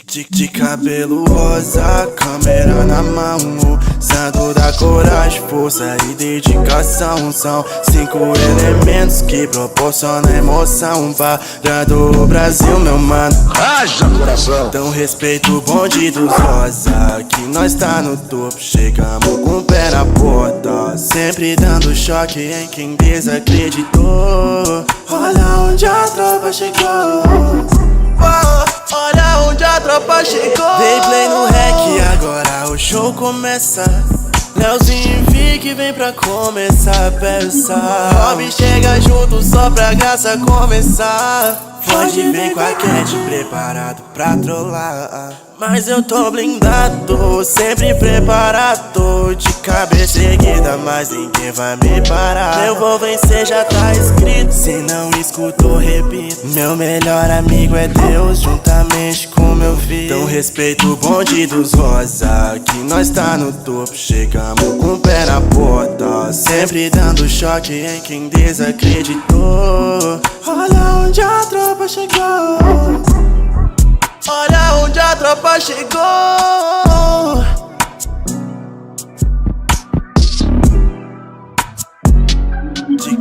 De cabelo rosa, câmera na mão, santo da coragem, força e dedicação. São 5 elementos que proporcionam emoção parando o Brasil, meu mano. Haja coração! Então respeita o bonde dos rosa, que nós tá no topo. Chegamos com o pé na porta, sempre dando choque em quem desacreditou. Olha onde a tropa chegou. Olha onde a tropa chegou. Dei play no rec, agora o show começa. Leozinho e Vic vem pra começar a peça. Rob chega junto só pra graça começar. Pode vir com a Cat preparado pra trollar, mas eu tô blindado, sempre preparado. De cabeça erguida, mas ninguém vai me parar. Eu vou vencer, já tá escrito. Se não escutou, repito. Meu melhor amigo é Deus, juntamente com meu filho. Então respeita o bonde dos rosa, que nós tá no topo. Chegamos com o pé na porta, sempre dando choque em quem desacreditou. Olha onde a tropa chegou. Olha onde a tropa chegou.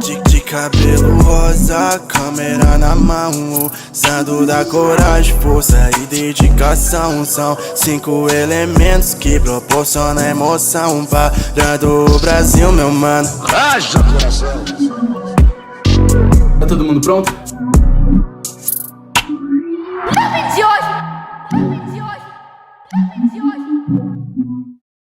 De cabelo rosa, câmera na mão, santo da coragem, força e dedicação. São 5 elementos que proporcionam emoção parando o Brasil, meu mano. Haja coração! Tá todo mundo pronto?